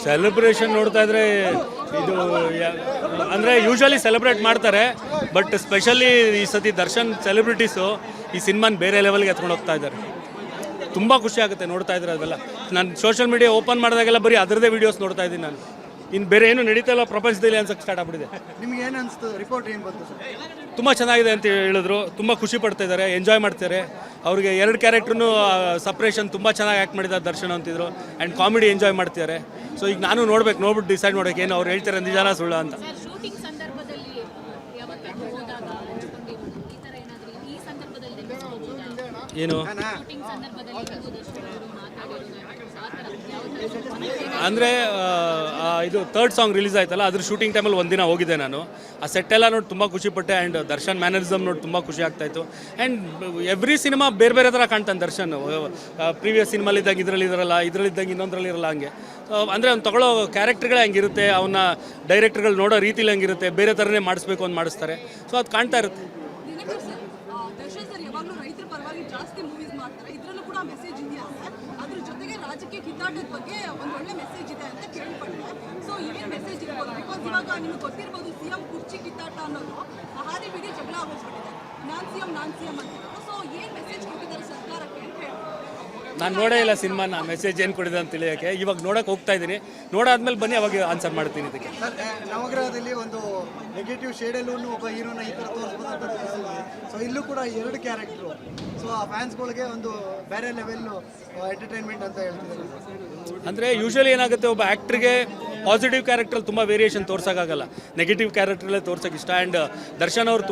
Celebration ನೋಡ್ತಾ ಇದ್ರೆ ಇದು ಅಂದರೆ ಯೂಶ್ವಲಿ ಸೆಲೆಬ್ರೇಟ್ ಮಾಡ್ತಾರೆ, ಬಟ್ ಸ್ಪೆಷಲಿ ಈ ಸತಿ ದರ್ಶನ್ ಸೆಲೆಬ್ರಿಟೀಸು ಈ ಸಿನಿಮಾನ ಬೇರೆ ಲೆವೆಲ್ಗೆ ಎತ್ಕೊಂಡು ಹೋಗ್ತಾ ಇದ್ದಾರೆ. ತುಂಬ ಖುಷಿ ಆಗುತ್ತೆ ನೋಡ್ತಾ ಇದ್ರೆ ಅದೆಲ್ಲ. ನಾನು ಸೋಷಿಯಲ್ ಮೀಡಿಯಾ ಓಪನ್ ಮಾಡಿದಾಗೆಲ್ಲ ಬರೀ ಅದರದೇ ವೀಡಿಯೋಸ್ ನೋಡ್ತಾ ಇದ್ದೀನಿ ನಾನು. ಇನ್ನು ಬೇರೆ ಏನು ನಡೀತಾ ಇಲ್ಲ ಪ್ರಪಂಚದಲ್ಲಿ ಅನ್ಸಕ್ಕೆ ಸ್ಟಾರ್ಟ್ ಆಗ್ಬಿಟ್ಟಿದೆ. ನಿಮ್ಗೆ ಏನು ಅನಿಸ್ತು? ರಿಪೋರ್ಟ್ ಏನು ಬಂತು ಸರ್? ತುಂಬ ಚೆನ್ನಾಗಿದೆ ಅಂತ ಹೇಳಿದ್ರು. ತುಂಬ ಖುಷಿ ಪಡ್ತಾ ಇದ್ದಾರೆ, ಎಂಜಾಯ್ ಮಾಡ್ತಾರೆ. ಅವ್ರಿಗೆ 2 ಕ್ಯಾರೆಕ್ಟ್ರೂ ಸಪ್ರೇಷನ್ ತುಂಬ ಚೆನ್ನಾಗಿ ಆ್ಯಕ್ಟ್ ಮಾಡಿದ್ದಾರೆ ದರ್ಶನ್ ಅಂತಿದ್ರು. ಆ್ಯಂಡ್ ಕಾಮಿಡಿ ಎಂಜಾಯ್ ಮಾಡ್ತಿದ್ದಾರೆ. ಸೊ ಈಗ ನಾನು ನೋಡ್ಬಿಟ್ಟು ಡಿಸೈಡ್ ಮಾಡೋಕೆ ಏನು ಅವ್ರು ಹೇಳ್ತಾರೆ ನಿಜಾನ ಸುಳ್ಳು ಅಂತ. ಏನು ಅಂದರೆ ಇದು 3rd ಸಾಂಗ್ ರಿಲೀಸ್ ಆಯ್ತಲ್ಲ, ಅದ್ರ ಶೂಟಿಂಗ್ ಟೈಮಲ್ಲಿ ಒಂದಿನ ಹೋಗಿದ್ದೆ ನಾನು. ಆ ಸೆಟ್ಟೆಲ್ಲ ನೋಡಿ ತುಂಬ ಖುಷಿಪಟ್ಟೆ. ಆ್ಯಂಡ್ ದರ್ಶನ್ ಮ್ಯಾನರಿಸಮ್ ನೋಡಿ ತುಂಬ ಖುಷಿ ಆಗ್ತಾಯಿತ್ತು. ಆ್ಯಂಡ್ ಎವ್ರಿ ಸಿನಿಮಾ ಬೇರೆ ಬೇರೆ ಥರ ಕಾಣ್ತಾನೆ ದರ್ಶನ್. ಪ್ರೀವಿಯಸ್ ಸಿನಿಮಾಲಿದ್ದಾಗ ಇದರಲ್ಲಿದ್ದಂಗೆ ಇನ್ನೊಂದರಲ್ಲಿ ಇರಲ್ಲ ಹಂಗೆ. ಅಂದರೆ ಅವ್ನು ತಗೊಳ್ಳೋ ಕ್ಯಾರೆಕ್ಟರ್ಗಳೇ ಹಂಗಿರುತ್ತೆ, ಅವನ್ನ ಡೈರೆಕ್ಟರ್ಗಳು ನೋಡೋ ರೀತಿಲಿ ಹಂಗಿರುತ್ತೆ, ಬೇರೆ ಥರನೇ ಮಾಡಿಸ್ಬೇಕು ಅಂತ ಮಾಡಿಸ್ತಾರೆ. ಸೊ ಅದು ಕಾಣ್ತಾ ಇರುತ್ತೆ. ದರ್ಶನ್ ಸರ್ ಯಾವಾಗಲೂ ರೈತರ ಪರವಾಗಿ ಜಾಸ್ತಿ ಮೂವೀಸ್ ಮಾಡ್ತಾರೆ. ಇದರಲ್ಲೂ ಕೂಡ ಮೆಸೇಜ್ ಇದೆಯಾ ಸರ್? ಅದ್ರ ಜೊತೆಗೆ ರಾಜಕೀಯ ಕಿತ್ತಾಟದ ಬಗ್ಗೆ ಒಂದು ಒಳ್ಳೆ ಮೆಸೇಜ್ ಇದೆ ಅಂತ ಕೇಳ್ಪಟ್ಟೆ. ಸೊ ಏನು ಮೆಸೇಜ್ ಇರ್ಬೋದು? ಬಿಕಾಸ್ ಇವಾಗ ನಿಮ್ಗೆ ಗೊತ್ತಿರ್ಬೋದು, ಸಿಎಂ ಕುರ್ಚಿ ಕಿತ್ತಾಟ ಅನ್ನೋದು ಹಾದಿ ಬಿಡಿ ಜಗಳ ಆಗೋಗ್ಬಿಟ್ಟಿದೆ. ನಾನ್ ಸಿಎಂ ಅಂತ. ಸೊ ಏನು ಮೆಸೇಜ್ ಕೊಟ್ಟಿದ್ದಾರೆ ಸರ್ಕಾರಕ್ಕೆ ಅಂತ ಹೇಳಿ? ನಾನು ನೋಡೇ ಇಲ್ಲ ಸಿನಿಮಾನ, ಮೆಸೇಜ್ ಏನು ಕೊಡಿದೆ ಅಂತ ತಿಳಿಯೋಕ್ಕೆ. ಇವಾಗ ನೋಡೋಕೆ ಹೋಗ್ತಾ ಇದ್ದೀನಿ. ನೋಡಾದ್ಮೇಲೆ ಬನ್ನಿ ಅವಾಗ ಆನ್ಸರ್ ಮಾಡ್ತೀನಿ ಇದಕ್ಕೆ. ನವಗ್ರಹದಲ್ಲಿ ಒಂದು ನೆಗೆಟಿವ್ ಶೇಡಲ್ಲೂ ಒಬ್ಬ ಹೀರೋನ ಈ ಥರ ತೋರಿಸ್ಬೋದು ಅಂತ ತೋರಿಸಿದ್ವಿ. ಸೊ ಇಲ್ಲೂ ಕೂಡ 2 ಕ್ಯಾರೆಕ್ಟ್ರು. ಸೊ ಆ ಫ್ಯಾನ್ಸ್ಗಳಿಗೆ ಒಂದು ಬೇರೆ ಲೆವೆಲ್ಲು ಎಂಟರ್ಟೈನ್ಮೆಂಟ್ ಅಂತ ಹೇಳ್ತಿದ್ದಾರೆ. ಅಂದರೆ ಯೂಶ್ವಲಿ ಏನಾಗುತ್ತೆ, ಒಬ್ಬ ಆ್ಯಕ್ಟ್ರಿಗೆ ಪಾಸಿಟಿವ್ ಕ್ಯಾರೆಕ್ಟ್ರಲ್ಲಿ ತುಂಬ ವೇರಿಯೇಷನ್ ತೋರ್ಸೋಕ್ಕಾಗಲ್ಲ, ನೆಗೆಟಿವ್ ಕ್ಯಾರೆಕ್ಟ್ರಲ್ಲೇ ತೋರ್ಸೋಕೆ ಇಷ್ಟ. ಆ್ಯಂಡ್ ದರ್ಶನ್ ಅವರು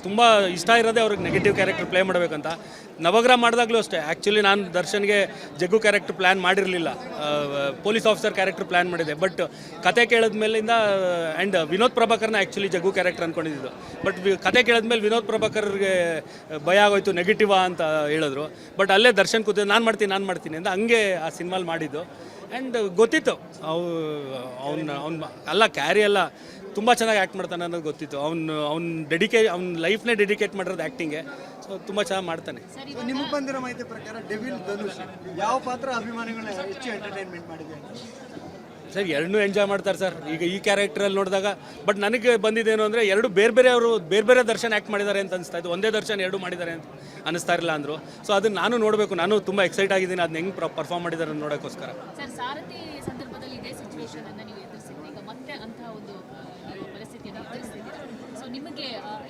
ತುಂಬ ಇಷ್ಟ ಇರೋದೇ ಅವ್ರಿಗೆ ನೆಗೆಟಿವ್ ಕ್ಯಾರೆಕ್ಟರ್ ಪ್ಲೇ ಮಾಡಬೇಕಂತ. ನವಗ್ರಹ ಮಾಡಿದಾಗಲೂ ಅಷ್ಟೇ. ಆ್ಯಕ್ಚುಲಿ ನಾನು ದರ್ಶನ್ಗೆ ಜಗ್ಗು ಕ್ಯಾರೆಕ್ಟರ್ ಪ್ಲ್ಯಾನ್ ಮಾಡಿರಲಿಲ್ಲ, ಪೊಲೀಸ್ ಆಫೀಸರ್ ಕ್ಯಾರೆಕ್ಟರ್ ಪ್ಲ್ಯಾನ್ ಮಾಡಿದೆ. ಬಟ್ ಕತೆ ಕೇಳಿದ್ಮೇಲಿಂದ ಆ್ಯಂಡ್ ವಿನೋದ್ ಪ್ರಭಾಕರ್ನ ಆ್ಯಕ್ಚುಲಿ ಜಗ್ಗು ಕ್ಯಾರೆಕ್ಟರ್ ಅಂದ್ಕೊಂಡಿದ್ದು. ಬಟ್ ಕತೆ ಕೇಳಿದ್ಮೇಲೆ ವಿನೋದ್ ಪ್ರಭಾಕರ್ಗೆ ಭಯ ಆಗೋಯ್ತು, ನೆಗೆಟಿವಾ ಅಂತ ಹೇಳಿದ್ರು. ಬಟ್ ಅಲ್ಲೇ ದರ್ಶನ್ ಕೂತು ನಾನು ಮಾಡ್ತೀನಿ ಅಂತ ಹಂಗೆ ಆ ಸಿನಿಮಾಲಿ ಮಾಡಿದ್ದು. ಆ್ಯಂಡ್ ಗೊತ್ತಿತ್ತು ಅವ್ನು ಅಲ್ಲ ಕ್ಯಾರಿ ಎಲ್ಲ ತುಂಬ ಚೆನ್ನಾಗಿ ಆ್ಯಕ್ಟ್ ಮಾಡ್ತಾನೆ ಅನ್ನೋದು ಗೊತ್ತಿತ್ತು. ಅವ್ನ ಲೈಫ್ನೇ ಡೆಡಿಕೇಟ್ ಮಾಡಿರೋದು ಆ್ಯಕ್ಟಿಂಗೆ. ಸೊ ತುಂಬ ಚೆನ್ನಾಗಿ ಮಾಡ್ತಾನೆ. ನಿಮಗೆ ಬಂದಿರೋ ಮಾಹಿತಿ ಪ್ರಕಾರ ಡೆವಿಲ್ ಧನುಷ್ ಯಾವ ಪಾತ್ರ ಅಭಿಮಾನಿಗಳನ್ನ ಹೆಚ್ಚು ಎಂಟರ್ಟೈನ್ಮೆಂಟ್ ಮಾಡಿದೆ ಅಂತ? ಸರ್ 2 ಎಂಜಾಯ್ ಮಾಡ್ತಾರೆ ಸರ್. ಈಗ ಈ ಕ್ಯಾರೆಕ್ಟ್ರಲ್ಲಿ ನೋಡಿದಾಗ ಬಟ್ ನನಗೆ ಬಂದಿದ್ದೇನು ಅಂದರೆ 2 ಬೇರೆ ಬೇರೆ ದರ್ಶನ್ ಆ್ಯಕ್ಟ್ ಮಾಡಿದ್ದಾರೆ ಅಂತ ಅನಿಸ್ತಾ ಇತ್ತು. ಒಂದೇ ದರ್ಶನ್ 2 ಮಾಡಿದ್ದಾರೆ ಅಂತ ಅನ್ನಿಸ್ತಾ ಇರಲಿಲ್ಲ ಅಂದರು. ಸೊ ಅದನ್ನು ನಾನು ನೋಡಬೇಕು. ನಾನು ತುಂಬ ಎಕ್ಸೈಟ್ ಆಗಿದ್ದೀನಿ ಅದನ್ನ ಹೆಂಗೆ ಪರ್ಫಾರ್ಮ್ ಮಾಡಿದ್ದಾರೆ ಅಂತ ನೋಡೋಕ್ಕೋಸ್ಕರ. ಸರ್, ಸಾರಥಿ ಸಂದರ್ಭದಲ್ಲಿ ಇದೇ ಸಿಚುವೇಶನ್ ಅನ್ನು ನೀವು ಎದುರಿಸಿದ್ರಿ, ಈಗ ಮತ್ತೆ ಅಂತಹ ಒಂದು ಪರಿಸ್ಥಿತಿಯನ್ನು ಎದುರಿಸ್ತಿದ್ದೀರಾ. ಸೊ ನಿಮಗೆ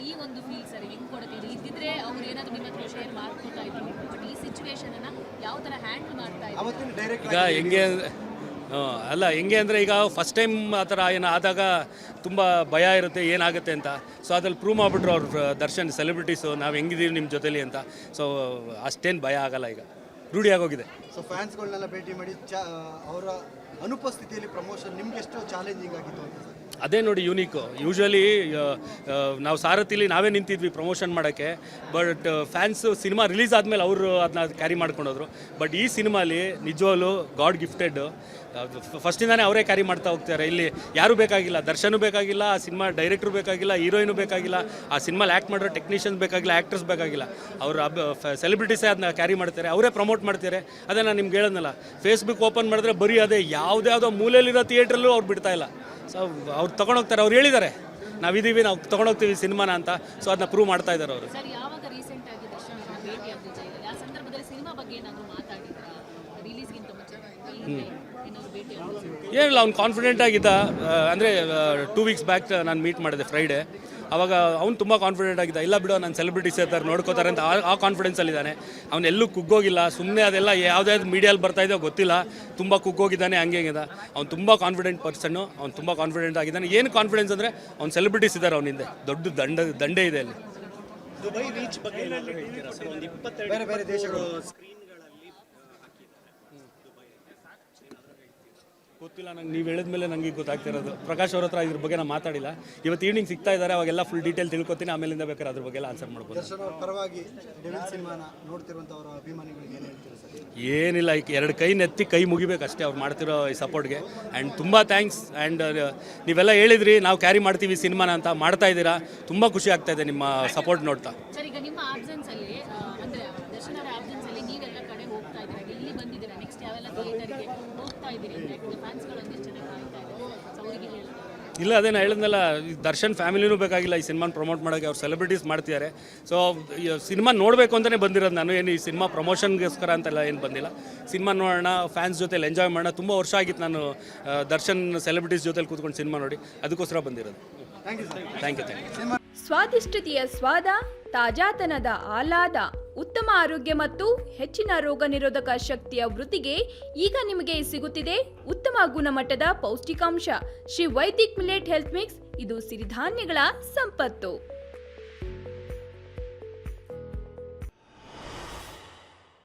ಈ ಒಂದು ಫೀಲ್ ಸರ್ ಹೆಂಗೆ ಕೊಡುತ್ತೆ? ಇದ್ದಿದ್ರೆ ಅವ್ರು ಏನಾದರೂ ನಿಮ್ಮ ಹತ್ರ ಶೇರ್ ಮಾಡ್ಕೊತಾ ಇದ್ರು, ಬಟ್ ಈ ಸಿಚುವೇಶನನ್ನು ಯಾವ ಥರ ಹ್ಯಾಂಡಲ್ ಮಾಡ್ತಾ ಇದ್ದಾರೆ? ಈಗ ಹೆಂಗೆ ಅಂದರೆ ಈಗ ಫಸ್ಟ್ ಟೈಮ್ ಆ ಥರ ಏನು ಆದಾಗ ತುಂಬ ಭಯ ಇರುತ್ತೆ ಏನಾಗುತ್ತೆ ಅಂತ. ಸೊ ಅದ್ರಲ್ಲಿ ಪ್ರೂವ್ ಮಾಡಿಬಿಟ್ರು ಅವ್ರು ದರ್ಶನ್ ಸೆಲೆಬ್ರಿಟೀಸು ನಾವು ಹೆಂಗಿದ್ದೀವಿ ನಿಮ್ಮ ಜೊತೆಲಿ ಅಂತ. ಸೊ ಅಷ್ಟೇನು ಭಯ ಆಗಲ್ಲ, ಈಗ ರೂಢಿ ಆಗೋಗಿದೆ. ಸೊ ಫ್ಯಾನ್ಸ್ಗಳನ್ನೆಲ್ಲ ಭೇಟಿ ಮಾಡಿ ಅವರ ಅನುಪಸ್ಥಿತಿಯಲ್ಲಿ ಪ್ರಮೋಷನ್ ನಿಮ್ಗೆ ಎಷ್ಟು ಚಾಲೆಂಜಿಂಗ್ ಆಗಿತ್ತು ಅಂತ? ಅದೇ ನೋಡಿ ಯೂನಿಕು. ಯೂಶ್ವಲಿ ನಾವು ಸಾರಥಿಲಿ ನಾವೇ ನಿಂತಿದ್ವಿ ಪ್ರಮೋಷನ್ ಮಾಡೋಕ್ಕೆ. ಬಟ್ ಫ್ಯಾನ್ಸು ಸಿನಿಮಾ ರಿಲೀಸ್ ಆದಮೇಲೆ ಅವರು ಅದನ್ನ ಕ್ಯಾರಿ ಮಾಡ್ಕೊಂಡೋದ್ರು. ಬಟ್ ಈ ಸಿನಿಮಾಲಿ ನಿಜವಾಗ್ಲೂ ಗಾಡ್ ಗಿಫ್ಟೆಡ್. ಫಸ್ಟಿಂದಾನೇ ಅವರೇ ಕ್ಯಾರಿ ಮಾಡ್ತಾ ಹೋಗ್ತಾರೆ. ಇಲ್ಲಿ ಯಾರೂ ಬೇಕಾಗಿಲ್ಲ, ದರ್ಶನೂ ಬೇಕಾಗಿಲ್ಲ, ಆ ಸಿನಿಮಾ ಡೈರೆಕ್ಟ್ರು ಬೇಕಾಗಿಲ್ಲ, ಹೀರೋಯಿನೂ ಬೇಕಾಗಿಲ್ಲ, ಆ ಸಿನಿಮಾಲಿ ಆ್ಯಕ್ಟ್ ಮಾಡಿರೋ ಟೆಕ್ನಿಷಿಯನ್ಸ್ ಬೇಕಾಗಿಲ್ಲ, ಆ್ಯಕ್ಟರ್ಸ್ ಬೇಕಾಗಿಲ್ಲ. ಅವರು ಸೆಲೆಬ್ರಿಟೀಸೇ ಅದನ್ನ ಕ್ಯಾರಿ ಮಾಡ್ತಾರೆ, ಅವರೇ ಪ್ರಮೋಟ್ ಮಾಡ್ತಾರೆ. ಅದೇ ನಾನು ನಿಮ್ಗೆ ಹೇಳೋದಲ್ಲ, ಫೇಸ್ಬುಕ್ ಓಪನ್ ಮಾಡಿದ್ರೆ ಬರೀ ಅದೇ ಯಾವುದ್ಯಾವುದೋ ಮೂಲೆಯಲ್ಲಿರೋ ಥಿಯೇಟ್ರಲ್ಲೂ ಅವ್ರು ಬಿಡ್ತಾ ಇಲ್ಲ. ಸೊ ಅವ್ರು ತೊಗೊಂಡೋಗ್ತಾರೆ, ಅವ್ರು ಹೇಳಿದ್ದಾರೆ ನಾವಿದ್ದೀವಿ, ನಾವು ತೊಗೊಂಡೋಗ್ತೀವಿ ಸಿನಿಮಾನ ಅಂತ. ಸೊ ಅದನ್ನ ಪ್ರೂವ್ ಮಾಡ್ತಾ ಇದ್ದಾರೆ ಅವರು. ಸರ್, ಯಾವಾಗ ರೀಸೆಂಟ್ ಆಗಿ ದರ್ಶನ್ ಭೇಟಿ ಆಗಿದ್ದು ಜೈಲಲ್ಲಿ, ಆ ಸಂದರ್ಭದಲ್ಲಿ ಸಿನಿಮಾ ಬಗ್ಗೆ ಏನಾದರೂ ಮಾತಾಡಿದ್ರಾ? ರಿಲೀಸ್ಗಿಂತ ಮುಂಚೆ ಏನಾದರೂ ಭೇಟಿ ಆಗಿದ್ದು? ಏನಿಲ್ಲ, ಅವ್ನು ಕಾನ್ಫಿಡೆಂಟ್ ಆಗಿದ್ದ. ಅಂದರೆ 2 ವೀಕ್ಸ್ ಬ್ಯಾಕ್ ನಾನು ಮೀಟ್ ಮಾಡಿದೆ ಫ್ರೈಡೇ. ಅವಾಗ ಅವ್ನು ತುಂಬ ಕಾನ್ಫಿಡೆಂಟ್ ಆಗಿದ್ದ. ಇಲ್ಲ ಬಿಡೋ, ನಾನು ಸೆಲೆಬ್ರಿಟೀಸ್ ಇರ್ತಾರೆ ನೋಡ್ಕೋತಾರೆ ಅಂತ ಆ ಕಾನ್ಫಿಡೆನ್ಸಲ್ಲಿದ್ದಾನೆ. ಅವನು ಎಲ್ಲೂ ಕುಗ್ಗೋಗಿಲ್ಲ. ಸುಮ್ಮನೆ ಅದೆಲ್ಲ ಯಾವುದ್ಯಾವ್ದು ಮೀಡಿಯಲ್ಲಿ ಬರ್ತಾ ಇದೆಯೋ ಗೊತ್ತಿಲ್ಲ, ತುಂಬ ಕುಗ್ಗೋಗಿದ್ದಾನೆ, ಹಂಗೆ ಅವ್ನು ತುಂಬ ಕಾನ್ಫಿಡೆಂಟ್ ಪರ್ಸನ್ನು. ಅವ್ನು ತುಂಬ ಕಾನ್ಫಿಡೆಂಟ್ ಆಗಿದ್ದಾನೆ. ಏನು ಕಾನ್ಫಿಡೆನ್ಸ್ ಅಂದರೆ ಅವ್ನು ಸೆಲೆಬ್ರಿಟೀಸ್ ಇದ್ದಾರೆ ಅವನ ಹಿಂದೆ, ದೊಡ್ಡ ದಂಡೆ ಇದೆ ಅಲ್ಲಿ. ದುಬೈ ರೀಚ್ ಬಗ್ಗೆ ಏನಾದರೂ ಹೇಳ್ತೀರಾ ಸರ್? ಒಂದು 22 ಬೇರೆ ಬೇರೆ ದೇಶಗಳು ಗೊತ್ತಿಲ್ಲ ನಂಗೆ. ನೀವು ಹೇಳಿದ್ಮೇಲೆ ನನಗೆ ಗೊತ್ತಾಗ್ತಿರೋದು. ಪ್ರಕಾಶ್ ಅವ್ರ ಹತ್ರ ಇದ್ರ ಬಗ್ಗೆ ನಾನು ಮಾತಾಡಿಲ್ಲ. ಇವತ್ತು ಈವ್ನಿಂಗ್ ಸಿಗ್ತಾ ಇದ್ದಾರೆ, ಅವಾಗೆಲ್ಲ ಫುಲ್ ಡೀಟೇಲ್ ತಿಳ್ಕೊತೀನಿ. ಆಮೇಲಿಂದ ಬೇಕಾದ್ರೆ ಅದ್ರ ಬಗ್ಗೆ ಎಲ್ಲ ಆನ್ಸರ್ ಮಾಡ್ಬೋದು. ದರ್ಶನ್ ಅವ್ರ ಪರವಾಗಿ ಡೆವಿಲ್ ಸಿನಿಮಾನ ನೋಡ್ತಿರುವಂಥವ್ರ ಅಭಿಮಾನಿಗಳಿಗೆ ಏನು ಹೇಳ್ತೀರಾ ಸರ್? ಏನಿಲ್ಲ, ಈಗ 2 ಕೈ ನೆತ್ತಿ ಕೈ ಮುಗಿಬೇಕಷ್ಟೇ ಅವ್ರು ಮಾಡ್ತಿರೋ ಈ ಸಪೋರ್ಟ್ಗೆ. ಆ್ಯಂಡ್ ತುಂಬ ಥ್ಯಾಂಕ್ಸ್. ಆ್ಯಂಡ್ ನೀವೆಲ್ಲ ಹೇಳಿದ್ರಿ ನಾವು ಕ್ಯಾರಿ ಮಾಡ್ತೀವಿ ಸಿನಿಮಾನ ಅಂತ, ಮಾಡ್ತಾ ಇದ್ದೀರಾ. ತುಂಬ ಖುಷಿ ಆಗ್ತಾ ಇದೆ ನಿಮ್ಮ ಸಪೋರ್ಟ್ ನೋಡ್ತಾ. ಸರ್, ಈಗ ನಿಮ್ಮ ಆಬ್ಸೆನ್ಸಲ್ಲಿ ಅಂದರೆ ದರ್ಶನ್ ಅವರ ಆಬ್ಸೆನ್ಸಲ್ಲಿ ನೀವೆಲ್ಲ ಕಡೆ ಹೋಗ್ತಾ ಇದ್ದೀರಾ, ಎಲ್ಲಿ ಬಂದಿದ್ದೀರಾ, ನೆಕ್ಸ್ಟ್ ಯಾವೆಲ್ಲ ಥಿಯೇಟರ್ಗೆ ಹೋಗ್ತಾ ಇದ್ದೀರಿ ಅಂತ ಫ್ಯಾನ್ಸ್ಗಳು ಒಂದಿಷ್ಟು ಜನ ಕಾಯ್ತಾ ಇದ್ದಾರೆ. ಸೊ ಅವರಿಗೆ ಹೇಳಿದ್ರು ಇಲ್ಲ, ಅದೇ ನಾನು ಹೇಳಿದ್ನಲ್ಲ, ಈ ದರ್ಶನ್ ಫ್ಯಾಮಿಲಿನೂ ಬೇಕಾಗಿಲ್ಲ ಈ ಸಿನಿಮಾನ ಪ್ರಮೋಟ್ ಮಾಡೋಕ್ಕೆ. ಅವ್ರು ಸೆಲೆಬ್ರಿಟೀಸ್ ಮಾಡ್ತಿದ್ದಾರೆ. ಸೊ ಸಿನಿಮಾ ನೋಡಬೇಕು ಅಂತಲೇ ಬಂದಿರೋದು ನಾನು, ಏನು ಈ ಸಿನಿಮಾ ಪ್ರಮೋಷನ್ಗೋಸ್ಕರ ಅಂತೆಲ್ಲ ಏನು ಬಂದಿಲ್ಲ. ಸಿನಿಮಾ ನೋಡೋಣ, ಫ್ಯಾನ್ಸ್ ಜೊತೆಲಿ ಎಂಜಾಯ್ ಮಾಡೋಣ. ತುಂಬ ವರ್ಷ ಆಗಿತ್ತು ನಾನು ದರ್ಶನ್ ಸೆಲೆಬ್ರಿಟೀಸ್ ಜೊತೆಲಿ ಕೂತ್ಕೊಂಡು ಸಿನಿಮಾ ನೋಡಿ, ಅದಕ್ಕೋಸ್ಕರ ಬಂದಿರೋದು. Thank you sir. Thank you. ಸ್ವಾದಿಷ್ಟತೆಯ ಸ್ವಾದ, ತಾಜಾತನದ ಆಹ್ಲಾದ, ಉತ್ತಮ ಆರೋಗ್ಯ ಮತ್ತು ಹೆಚ್ಚಿನ ರೋಗ ನಿರೋಧಕ ಶಕ್ತಿಯ ವೃದ್ಧಿಗೆ ಈಗ ನಿಮಗೆ ಸಿಗುತ್ತಿದೆ ಉತ್ತಮ ಗುಣಮಟ್ಟದ ಪೌಷ್ಟಿಕಾಂಶ. Shri Vaidik millet health mix, ಇದು ಸಿರಿಧಾನ್ಯಗಳ ಸಂಪತ್ತು.